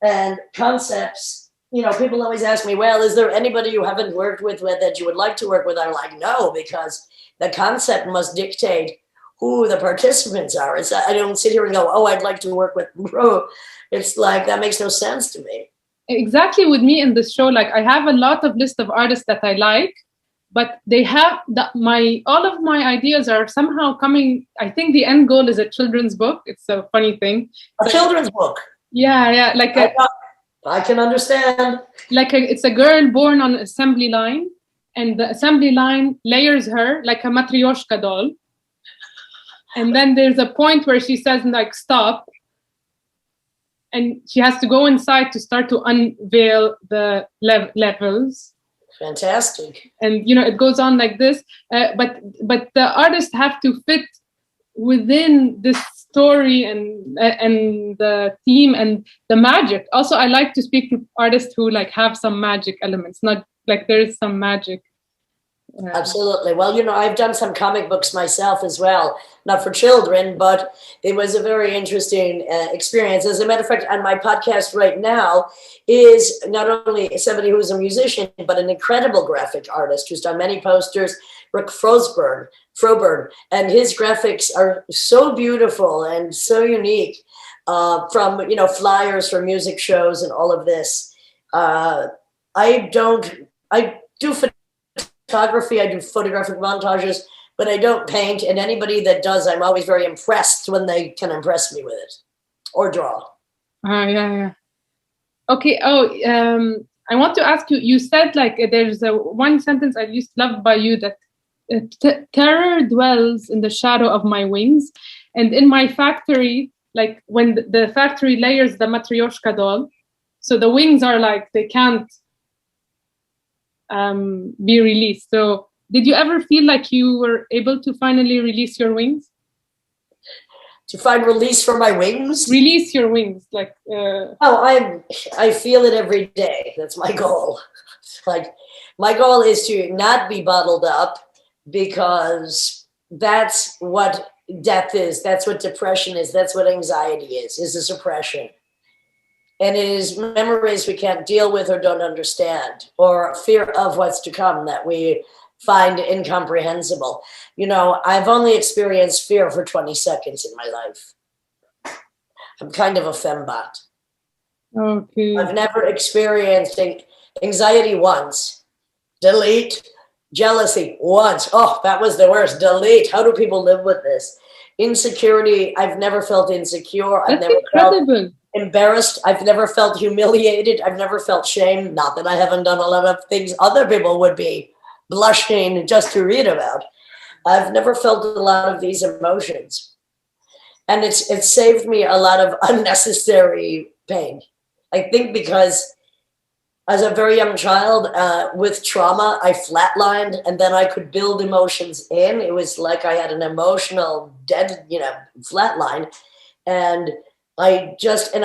And concepts, you know, people always ask me, well, is there anybody you haven't worked with that you would like to work with? I'm like, no, because the concept must dictate who the participants are. I don't sit here and go, oh, I'd like to work with bro. It's like, that makes no sense to me. Exactly, with me in this show, like I have a lot of list of artists that I like, but they have all of my ideas are somehow coming. I think the end goal is a children's book. It's a funny thing. A children's book. Yeah, like I can understand. Like it's a girl born on an assembly line, and the assembly line layers her like a matryoshka doll. And then there's a point where she says, like, stop. And she has to go inside to start to unveil the levels. Fantastic. And, it goes on like this. But the artists have to fit within this story and the theme and the magic. Also, I like to speak to artists who like have some magic elements, not like there is some magic. Absolutely. Well, I've done some comic books myself as well, not for children, but it was a very interesting experience. As a matter of fact, on my podcast right now is not only somebody who's a musician, but an incredible graphic artist who's done many posters, Rick Froberg, and his graphics are so beautiful and so unique, from, flyers for music shows and all of this. I do photography, I do photographic montages, but I don't paint. And anybody that does, I'm always very impressed when they can impress me with it or draw. Yeah. Okay. I want to ask you, you said like there's one sentence I used to love by you, that terror dwells in the shadow of my wings. And in my factory, like when the factory layers the Matryoshka doll, so the wings are like, they can't be released. So did you ever feel like you were able to finally release your wings? To find release for my wings? Release your wings, like. I feel it every day. That's my goal. Like, my goal is to not be bottled up, because that's what death is. That's what depression is. That's what anxiety is a suppression. And it is memories we can't deal with or don't understand, or fear of what's to come that we find incomprehensible. I've only experienced fear for 20 seconds in my life. I'm kind of a fembot. Okay. I've never experienced anxiety once. Delete. Jealousy once. Oh, that was the worst. Delete. How do people live with this? Insecurity. I've never felt insecure. I've never felt embarrassed. I've never felt humiliated. I've never felt shame. Not that I haven't done a lot of things other people would be blushing just to read about. I've never felt a lot of these emotions. And it's saved me a lot of unnecessary pain. I think because as a very young child, with trauma, I flatlined, and then I could build emotions in. It was like I had an emotional flatline. And I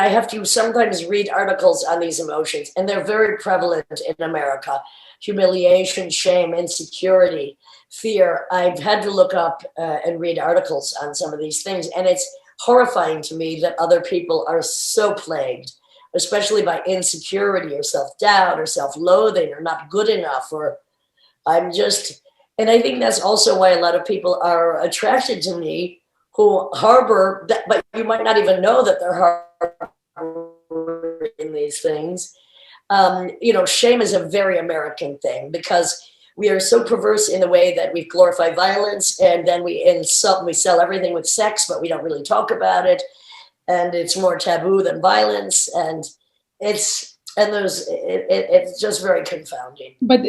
have to sometimes read articles on these emotions, and they're very prevalent in America. Humiliation, shame, insecurity, fear. I've had to look up and read articles on some of these things, and it's horrifying to me that other people are so plagued, especially by insecurity or self-doubt or self-loathing or not good enough, and I think that's also why a lot of people are attracted to me, who harbor that, but you might not even know that they're harboring these things. Shame is a very American thing, because we are so perverse in the way that we glorify violence, and then we sell everything with sex, but we don't really talk about it. And it's more taboo than violence. And it's just very confounding. But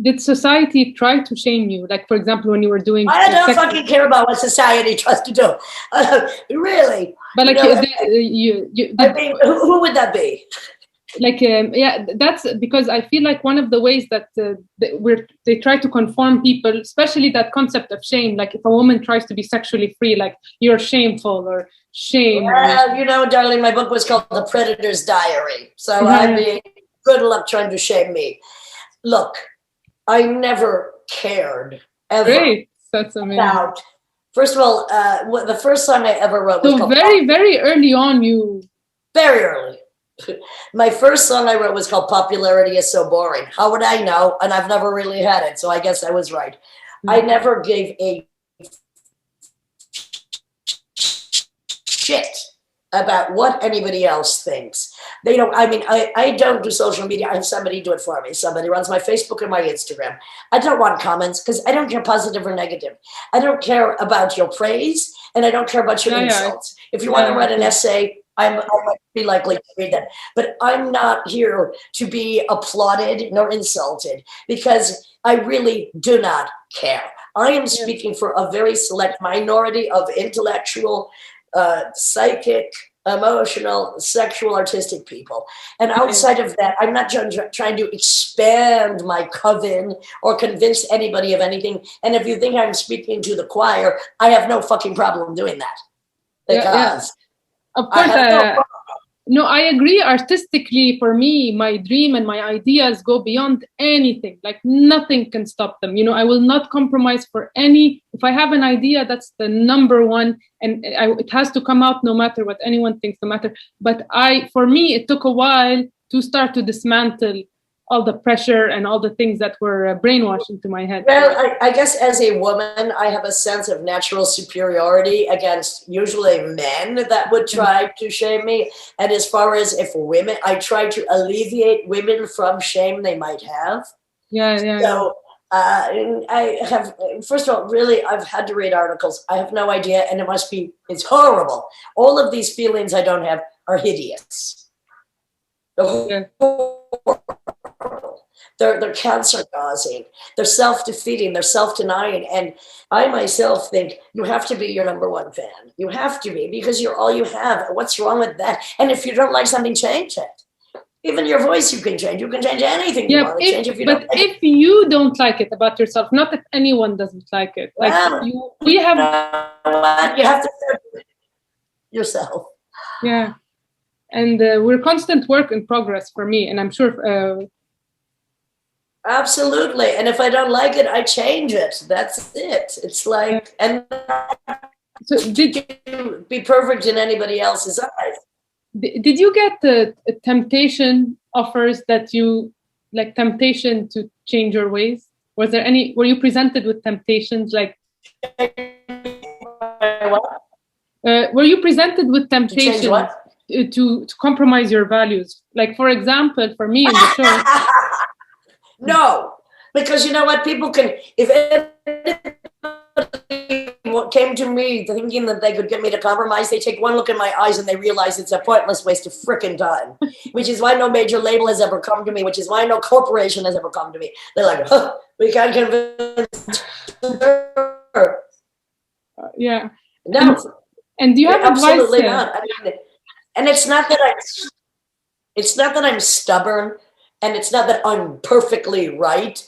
did society try to shame you? Like, for example, when you were doing... I don't fucking care about what society tries to do. Really. But like, who would that be? Like, that's because I feel like one of the ways that they try to conform people, especially that concept of shame, like if a woman tries to be sexually free, like you're shameful or shame. Well, darling, my book was called The Predator's Diary. So I mean, good luck trying to shame me. Look, I never cared ever. Great. That's amazing. About, first of all, the first song I ever wrote was called... very, very early on, Very early. My first song I wrote was called Popularity is So Boring. How would I know? And I've never really had it, so I guess I was right. I never gave a shit about what anybody else thinks. I don't do social media. I have somebody do it for me. Somebody runs my Facebook and my Instagram. I don't want comments, because I don't care positive or negative. I don't care about your praise, and I don't care about your insults. If you want to write an essay, I might be likely to read that. But I'm not here to be applauded nor insulted, because I really do not care. I am speaking for a very select minority of intellectual, psychic, emotional, sexual, artistic people. And outside of that, I'm not trying to expand my coven or convince anybody of anything. And if you think I'm speaking to the choir, I have no fucking problem doing that. Because of course, I have no problem. No, I agree. Artistically, for me, my dream and my ideas go beyond anything. Like nothing can stop them. You know, I will not compromise for any. If I have an idea, that's the number one, and it has to come out no matter what anyone thinks. No matter. But for me, it took a while to start to dismantle all the pressure and all the things that were brainwashed into my head. Well, I guess as a woman, I have a sense of natural superiority against usually men that would try to shame me. And as far as if women, I try to alleviate women from shame they might have. So I have, first of all, really, I've had to read articles. I have no idea. And it's horrible. All of these feelings I don't have are hideous. They're cancer causing, they're self-defeating, they're self-denying. And I myself think you have to be your number one fan. You have to be, because you're all you have. What's wrong with that? And if you don't like something, change it. Even your voice you can change. You can change anything you want to change if you don't like if you don't like it about yourself, not that anyone doesn't like it. Like you have to serve yourself. Yeah. And we're constant work in progress for me. And I'm sure absolutely. And if I don't like it, I change it. That's it. It's like, and so did you be perfect in anybody else's eyes? Did you get the temptation offers that you like, temptation to change your ways? Were you presented with temptations like? What? Were you presented with temptations to compromise your values? Like, for example, for me in the show. No, because you know what? People can, if anybody came to me thinking that they could get me to compromise, they take one look in my eyes and they realize it's a pointless waste of frickin' time, which is why no major label has ever come to me, which is why no corporation has ever come to me. They're like, we can't convince her. Yeah. No. And do you have absolutely advice? Not. I mean, and it's not that I'm stubborn. And it's not that I'm perfectly right,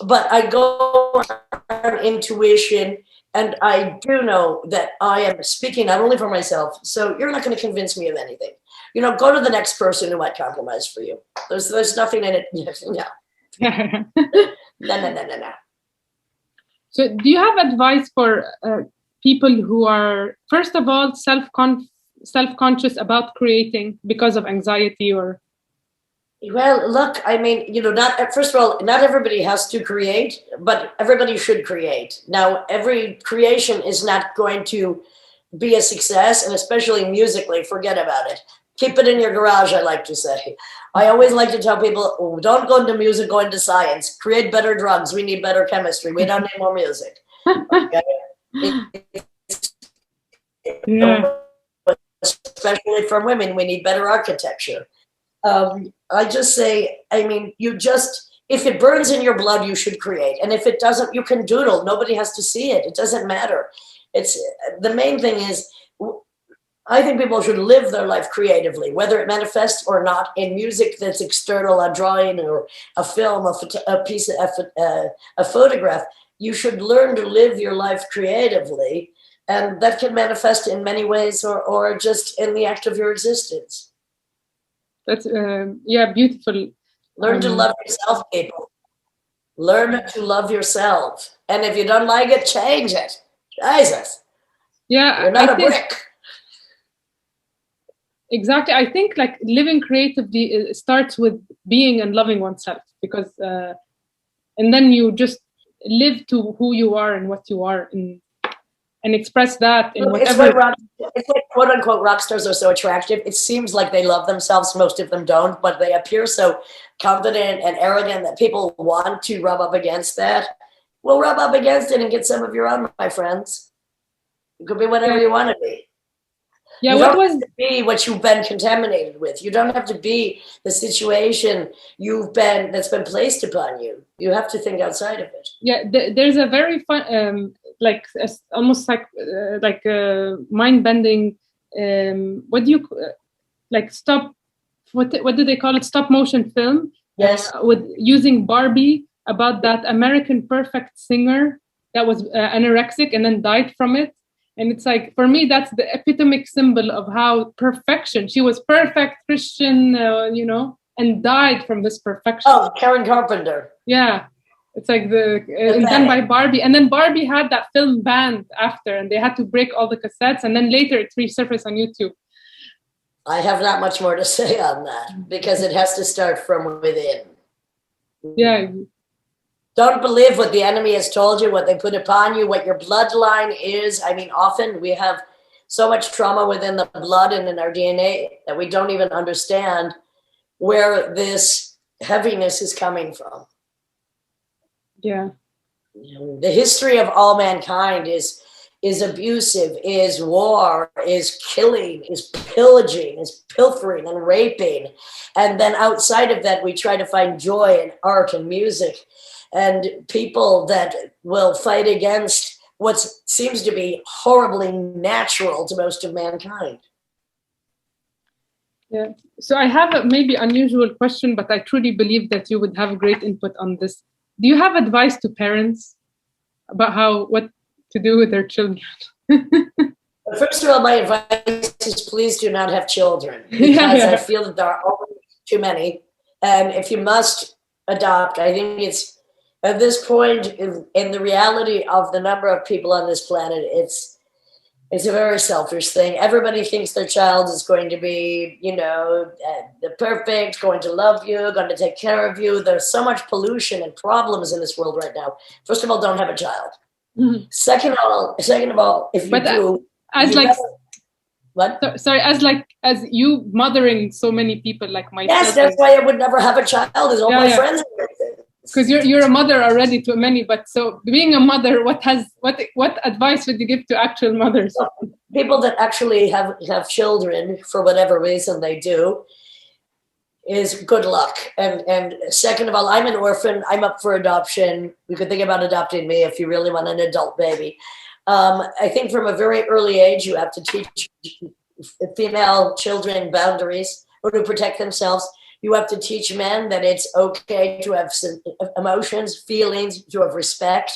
but I go on intuition, and I do know that I am speaking not only for myself. So you're not going to convince me of anything. You know, go to the next person who might compromise for you. There's nothing in it. No. So do you have advice for people who are, first of all, self-conscious about creating because of anxiety or? Well, look, I mean, you know, first of all, not everybody has to create, but everybody should create. Now, every creation is not going to be a success, and especially musically, forget about it. Keep it in your garage, I like to say. I always like to tell people, oh, don't go into music, go into science. Create better drugs. We need better chemistry. We don't need more music. Okay? Especially for women, we need better architecture. I just say, I mean, if it burns in your blood, you should create. And if it doesn't, you can doodle. Nobody has to see it. It doesn't matter. The main thing is, I think people should live their life creatively, whether it manifests or not in music that's external, a drawing or a film, a photograph. You should learn to live your life creatively. And that can manifest in many ways or just in the act of your existence. That's beautiful. Learn to love yourself, people. Learn to love yourself. And if you don't like it, change it. Jesus. Yeah. You're not a brick. Exactly. I think like living creatively starts with being and loving oneself, because and then you just live to who you are and what you are and express that in whatever. It's like quote unquote rock stars are so attractive. It seems like they love themselves. Most of them don't, but they appear so confident and arrogant that people want to rub up against that. Well, rub up against it and get some of your own, my friends. It could be whatever you want to be. Yeah, You what don't was have to be what you've been contaminated with. You don't have to be the situation that's been placed upon you. You have to think outside of it. yeah, there's a very fun like almost like mind-bending what do you like stop what do they call it, stop motion film, Yes. with using Barbie, about that American perfect singer that was anorexic and then died from it. And it's like, for me, that's the epitomic symbol of how perfection, she was perfect Christian, you know, and died from this perfection. Oh, Karen Carpenter. Yeah, it's like done by Barbie. And then Barbie had that film banned after, and they had to break all the cassettes, and then later it resurfaced on YouTube. I have not much more to say on that, because it has to start from within. Yeah. Don't believe what the enemy has told you, what they put upon you, what your bloodline is. I mean, often we have so much trauma within the blood and in our DNA that we don't even understand where this heaviness is coming from. Yeah. The history of all mankind is abusive, is war, is killing, is pillaging, is pilfering and raping. And then outside of that, we try to find joy in art and music, and people that will fight against what seems to be horribly natural to most of mankind. Yeah. So I have a maybe unusual question, but I truly believe that you would have great input on this. Do you have advice to parents about what to do with their children? First of all, my advice is please do not have children, because I feel that there are always too many. And if you must adopt, I think it's, at this point in the reality of the number of people on this planet, it's a very selfish thing. Everybody thinks their child is going to be, you know, the perfect, going to love you, going to take care of you. There's so much pollution and problems in this world right now. First of all, don't have a child. Mm-hmm. Second of all, if you do, as you like better, what? Sorry, as you mothering so many people like myself. Yes, that's why I would never have a child. Is all my friends. Because you're a mother already to many, but so being a mother, what advice would you give to actual mothers? People that actually have children for whatever reason they do, is good luck. And second of all, I'm an orphan. I'm up for adoption. You could think about adopting me if you really want an adult baby. I think from a very early age, you have to teach female children boundaries, or to protect themselves. You have to teach men that it's okay to have emotions, feelings, to have respect.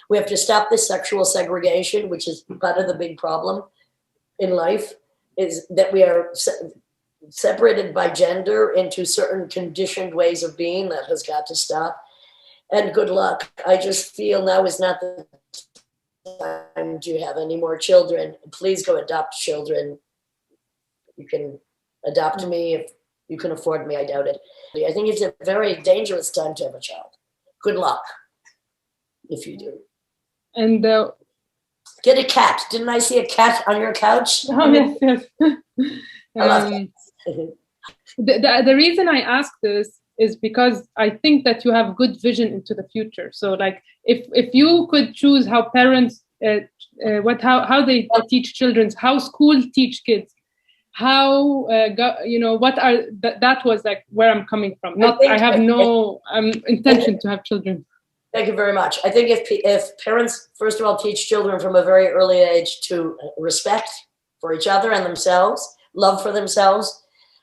We have to stop this sexual segregation, which is part of the big problem in life, is that we are separated by gender into certain conditioned ways of being. That has got to stop. And good luck. I just feel now is not the time to have any more children. Please go adopt children. You can adopt me if you can afford me. I doubt it. I think it's a very dangerous time to have a child. Good luck if you do. And get a cat. Didn't I see a cat on your couch? Oh, yes. I love the reason I ask this is because I think that you have good vision into the future. So, like, if you could choose how parents, how they teach children, how school teach kids, how what are that was like where I'm coming from. I have no intention to have children. Thank you very much. I think if parents, first of all, teach children from a very early age to respect for each other and themselves, love for themselves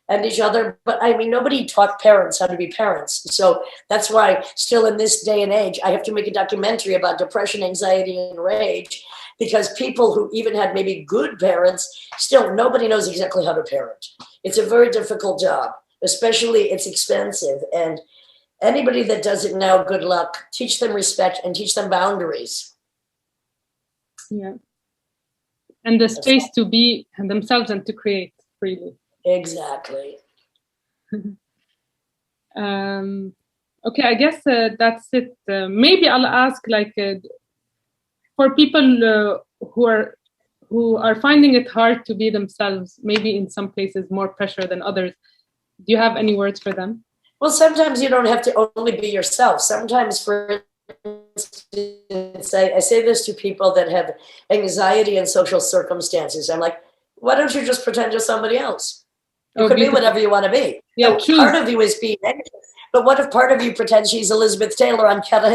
and each other. But I mean, nobody taught parents how to be parents. So that's why still in this day and age, I have to make a documentary about depression, anxiety, and rage, because people who even had maybe good parents, still nobody knows exactly how to parent. It's a very difficult job, especially it's expensive. And anybody that does it now, good luck. Teach them respect and teach them boundaries. Yeah. And the space to be themselves and to create freely. Exactly. Okay, I guess that's it. Maybe I'll ask, like, for people who are finding it hard to be themselves, maybe in some places more pressure than others. Do you have any words for them? Well, sometimes you don't have to only be yourself. Sometimes, for instance, I say this to people that have anxiety in social circumstances. I'm like, why don't you just pretend you're somebody else? You Oh, could beautiful. be whatever you want to be. Yeah, So part of you is being anxious. But what if part of you pretends she's Elizabeth Taylor on Cat on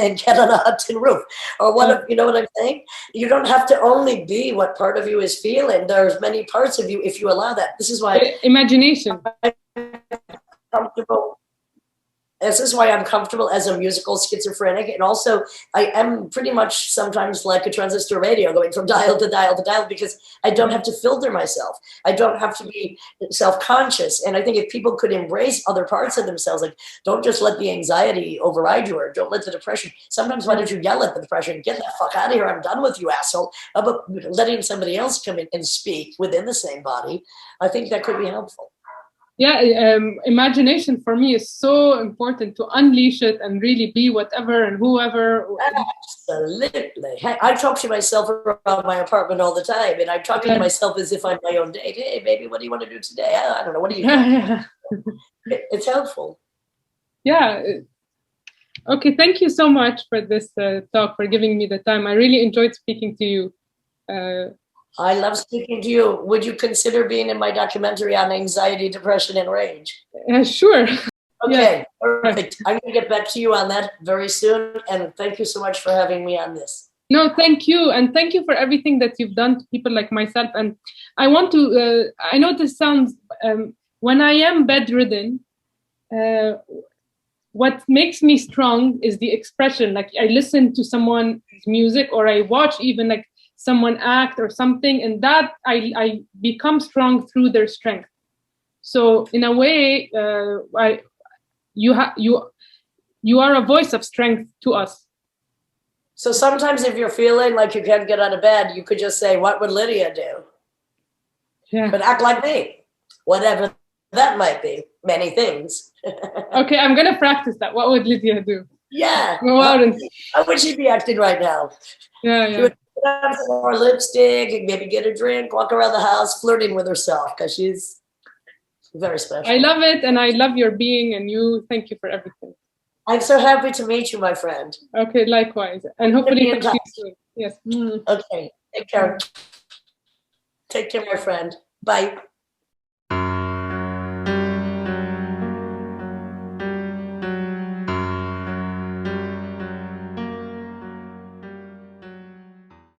a Tin Roof? Or what if, you know what I'm saying? You don't have to only be what part of you is feeling. There's many parts of you if you allow that. This is why imagination. I'm comfortable. This is why I'm comfortable as a musical schizophrenic. And also, I am pretty much sometimes like a transistor radio going from dial to dial to dial because I don't have to filter myself. I don't have to be self-conscious. And I think if people could embrace other parts of themselves, like don't just let the anxiety override you or don't let the depression. Sometimes why don't you yell at the depression? Get the fuck out of here. I'm done with you, asshole. How about letting somebody else come in and speak within the same body? I think that could be helpful. Yeah, imagination for me is so important to unleash it and really be whatever and whoever. Absolutely. Hey, I talk to myself around my apartment all the time, and I'm talking to myself as if I'm my own date. Hey, baby, what do you want to do today? I don't know. What do you do? It's helpful. Yeah. Okay, thank you so much for this talk, for giving me the time. I really enjoyed speaking to you. I love speaking to you. Would you consider being in my documentary on anxiety, depression, and rage? Sure. Okay, perfect. I'm going to get back to you on that very soon. And thank you so much for having me on this. No, thank you. And thank you for everything that you've done to people like myself. And I want to, I know this sounds, when I am bedridden, what makes me strong is the expression. Like I listen to someone's music or I watch even like someone act or something, and that I become strong through their strength. So in a way, you are a voice of strength to us. So sometimes if you're feeling like you can't get out of bed, you could just say, what would Lydia do? Yeah. But act like me, whatever that might be, many things. Okay, I'm going to practice that. What would Lydia do? Yeah. Go out and... How would she be acting right now? Yeah. She would put on some more lipstick and maybe get a drink, walk around the house flirting with herself because she's very special. I love it, and I love your being, and you. Thank you for everything. I'm so happy to meet you, my friend. Okay, likewise. And hopefully talk to you soon. Yes. Okay, take care. Take care, my friend. Bye.